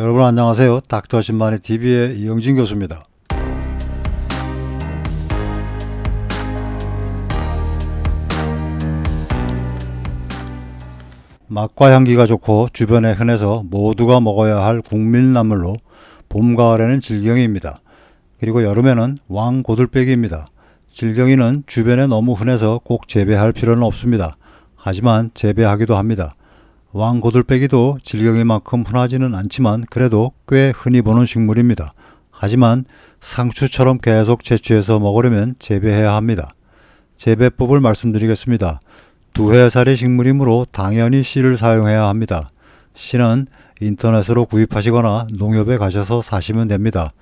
여러분 안녕하세요. 닥터 신만의 TV의 이영진 교수입니다. 맛과 향기가 좋고 주변에 흔해서 모두가 먹어야 할 국민나물로 봄, 가을에는 질경이입니다. 그리고 여름에는 왕고들빼기입니다. 질경이는 주변에 너무 흔해서 꼭 재배할 필요는 없습니다. 하지만 재배하기도 합니다. 왕고들빼기도 질경이만큼 흔하지는 않지만 그래도 꽤 흔히 보는 식물입니다. 하지만 상추처럼 계속 채취해서 먹으려면 재배해야 합니다. 재배법을 말씀드리겠습니다. 두해살이 식물이므로 당연히 씨를 사용해야 합니다. 씨는 인터넷으로 구입하시거나 농협에 가셔서 사시면 됩니다.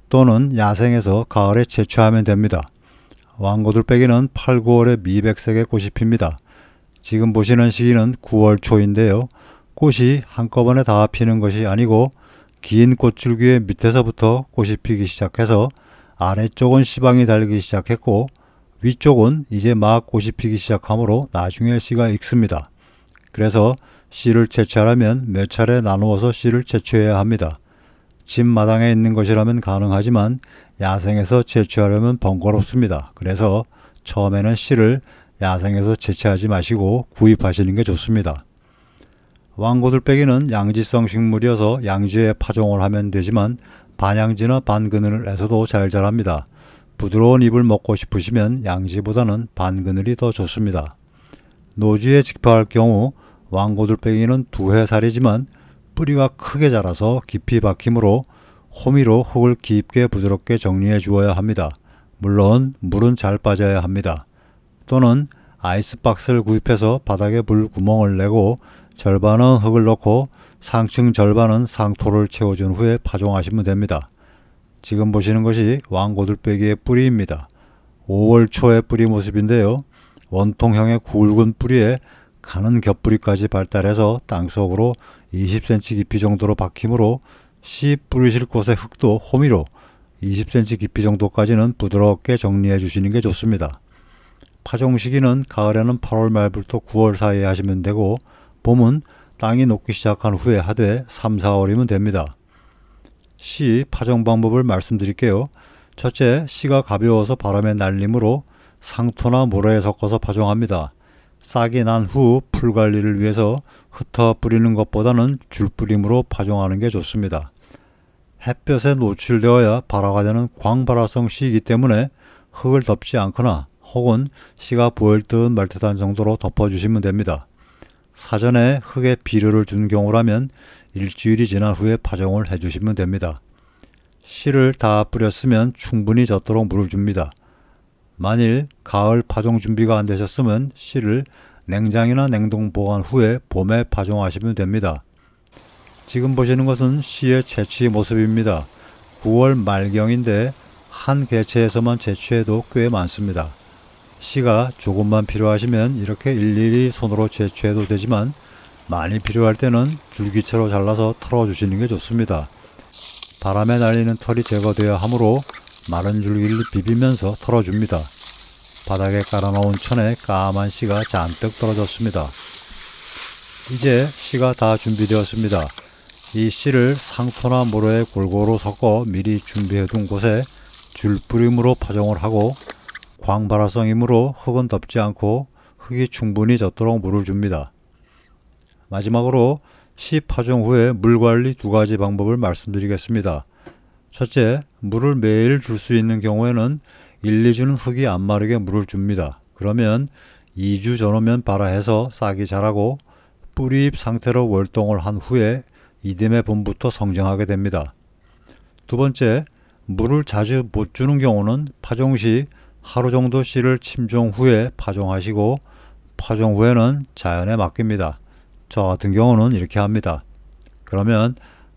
또는 야생에서 가을에 채취하면 됩니다. 왕고들빼기는 8, 9월에 미백색의 꽃이 핍니다. 지금 보시는 시기는 9월 초인데요. 꽃이 한꺼번에 다 피는 것이 아니고 긴 꽃줄기의 밑에서부터 꽃이 피기 시작해서 아래쪽은 씨방이 달기 시작했고 위쪽은 이제 막 꽃이 피기 시작하므로 나중에 씨가 익습니다. 그래서 씨를 채취하려면 몇 차례 나누어서 씨를 채취해야 합니다. 집 마당에 있는 것이라면 가능하지만 야생에서 채취하려면 번거롭습니다. 그래서 처음에는 씨를 야생에서 채취하지 마시고 구입하시는 게 좋습니다. 왕고들빼기는 양지성 식물이어서 양지에 파종을 하면 되지만 반양지나 반그늘에서도 잘 자랍니다. 부드러운 잎을 먹고 싶으시면 양지보다는 반그늘이 더 좋습니다. 노지에 직파할 경우 왕고들빼기는 두해살이지만 뿌리가 크게 자라서 깊이 박히므로 호미로 흙을 깊게 부드럽게 정리해 주어야 합니다. 물론 물은 잘 빠져야 합니다. 또는 아이스박스를 구입해서 바닥에 물 구멍을 내고 절반은 흙을 넣고 상층 절반은 상토를 채워준 후에 파종하시면 됩니다. 지금 보시는 것이 왕고들빼기의 뿌리입니다. 5월 초의 뿌리 모습인데요. 원통형의 굵은 뿌리에 가는 겹뿌리까지 발달해서 땅속으로 20cm 깊이 정도로 박히므로 씨 뿌리실 곳의 흙도 호미로 20cm 깊이 정도까지는 부드럽게 정리해 주시는 게 좋습니다. 파종 시기는 가을에는 8월 말부터 9월 사이에 하시면 되고 봄은 땅이 녹기 시작한 후에 하되 3, 4월이면 됩니다. 씨 파종 방법을 말씀드릴게요. 첫째, 씨가 가벼워서 바람에 날리므로 상토나 모래에 섞어서 파종합니다. 싹이 난 후 풀 관리를 위해서 흩어 뿌리는 것보다는 줄 뿌림으로 파종하는 게 좋습니다. 햇볕에 노출되어야 발화가 되는 광발화성 씨이기 때문에 흙을 덮지 않거나 혹은 씨가 보일 듯 말 듯한 정도로 덮어주시면 됩니다. 사전에 흙에 비료를 준 경우라면 일주일이 지난 후에 파종을 해주시면 됩니다. 씨를 다 뿌렸으면 충분히 젖도록 물을 줍니다. 만일 가을 파종 준비가 안 되셨으면 씨를 냉장이나 냉동 보관 후에 봄에 파종하시면 됩니다. 지금 보시는 것은 씨의 채취 모습입니다. 9월 말경인데 한 개체에서만 채취해도 꽤 많습니다. 씨가 조금만 필요하시면 이렇게 일일이 손으로 채취해도 되지만 많이 필요할 때는 줄기채로 잘라서 털어주시는 게 좋습니다. 바람에 날리는 털이 제거되어야 하므로 마른 줄기를 비비면서 털어줍니다. 바닥에 깔아놓은 천에 까만 씨가 잔뜩 떨어졌습니다. 이제 씨가 다 준비되었습니다. 이 씨를 상토나 모래에 골고루 섞어 미리 준비해둔 곳에 줄뿌림으로 파종을 하고 광발화성이므로 흙은 덮지 않고 흙이 충분히 젖도록 물을 줍니다. 마지막으로 씨 파종 후에 물 관리 2가지 방법을 말씀드리겠습니다. 첫째, 물을 매일 줄 수 있는 경우에는 1, 2주는 흙이 안 마르게 물을 줍니다. 그러면 2주 전후면 발화해서 싹이 자라고 뿌리잎 상태로 월동을 한 후에 이듬해 봄부터 성장하게 됩니다. 두 번째, 물을 자주 못 주는 경우는 파종 시 하루 정도 씨를 침종 후에 파종하시고 파종 후에는 자연에 맡깁니다. 저 같은 경우는 이렇게 합니다. 그러면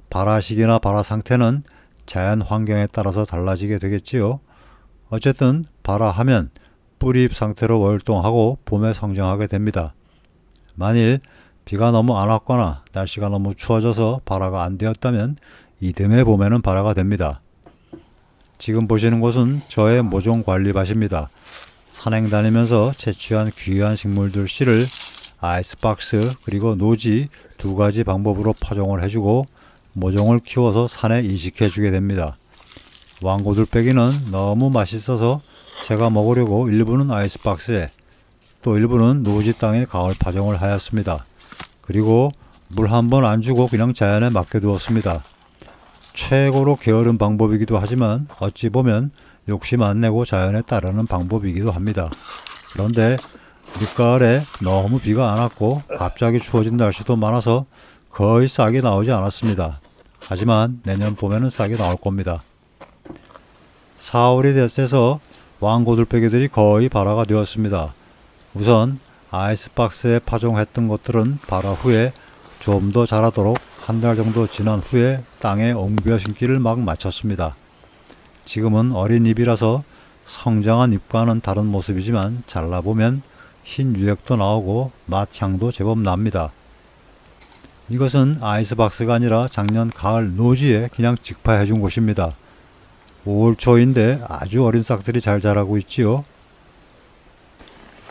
발화 시기나 발화 상태는 자연 환경에 따라서 달라지게 되겠지요. 어쨌든 발화하면 뿌리잎 상태로 월동하고 봄에 성장하게 됩니다. 만일 비가 너무 안 왔거나 날씨가 너무 추워져서 발화가 안 되었다면 이듬해 봄에는 발화가 됩니다. 지금 보시는 곳은 저의 모종 관리밭입니다. 산행 다니면서 채취한 귀한 식물들 씨를 아이스박스 그리고 노지 2가지 방법으로 파종을 해주고 모종을 키워서 산에 이식해 주게 됩니다. 왕고들빼기는 너무 맛있어서 제가 먹으려고 일부는 아이스박스에 또 일부는 노지 땅에 가을 파종을 하였습니다. 그리고 물 한 번 안 주고 그냥 자연에 맡겨두었습니다. 최고로 게으른 방법이기도 하지만 어찌 보면 욕심 안 내고 자연에 따르는 방법이기도 합니다. 그런데 늦가을에 너무 비가 안 왔고 갑자기 추워진 날씨도 많아서 거의 싹이 나오지 않았습니다. 하지만 내년 봄에는 싹이 나올 겁니다. 4월이 돼서 왕고들빼기들이 거의 발화가 되었습니다. 우선 아이스박스에 파종했던 것들은 발화 후에 좀 더 자라도록 한 달 정도 지난 후에 땅에 옮겨 심기를 막 마쳤습니다. 지금은 어린 잎이라서 성장한 잎과는 다른 모습이지만 잘라보면 흰 유액도 나오고 맛향도 제법 납니다. 이것은 아이스박스가 아니라 작년 가을 노지에 그냥 직파해 준 곳입니다. 5월 초인데 아주 어린 싹들이 잘 자라고 있지요.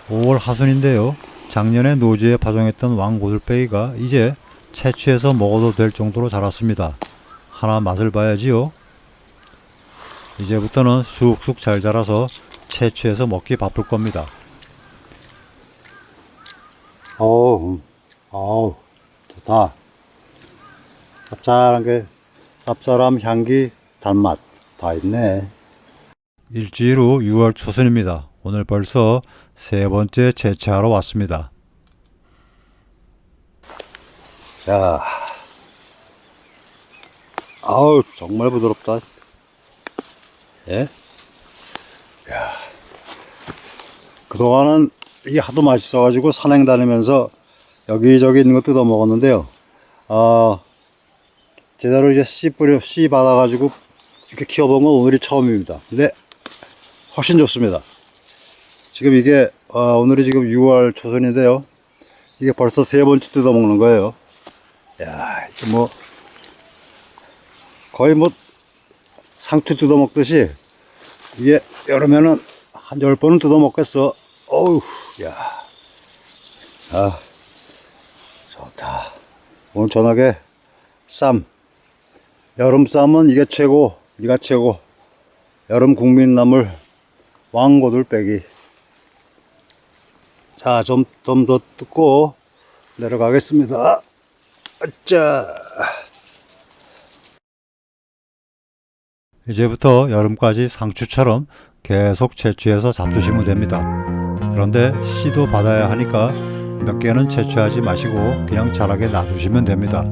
5월 하순인데요. 작년에 노지에 파종했던 왕고들빼기가 이제 채취해서 먹어도 될 정도로 자랐습니다. 하나 맛을 봐야지요. 이제부터는 쑥쑥 잘 자라서 채취해서 먹기 바쁠 겁니다. 어우, 좋다. 쌉쌀함, 향기, 단맛 다 있네. 일주일 후 6월 초순입니다. 오늘 벌써 세 번째 채취하러 왔습니다. 자, 아우 정말 부드럽다. 예? 야, 그동안은 이게 하도 맛있어가지고 산행 다니면서 여기저기 있는 거 뜯어 먹었는데요. 제대로 이제 씨 받아가지고 이렇게 키워본 건 오늘이 처음입니다. 근데 훨씬 좋습니다. 지금 이게 오늘이 지금 6월 초순인데요. 이게 벌써 세 번째 뜯어 먹는 거예요. 야, 이게 뭐 거의 뭐 상추 뜯어 먹듯이 이게 여름에는 한 10번은 뜯어 먹겠어. 어우, 야, 좋다. 오늘 저녁에 쌈, 여름 쌈은 이게 최고, 이가 최고. 여름 국민나물 왕고들빼기. 자, 좀 더 뜯고 내려가겠습니다. 자, 이제부터 여름까지 상추처럼 계속 채취해서 잡수시면 됩니다. 그런데 씨도 받아야 하니까 몇 개는 채취하지 마시고 그냥 자라게 놔두시면 됩니다.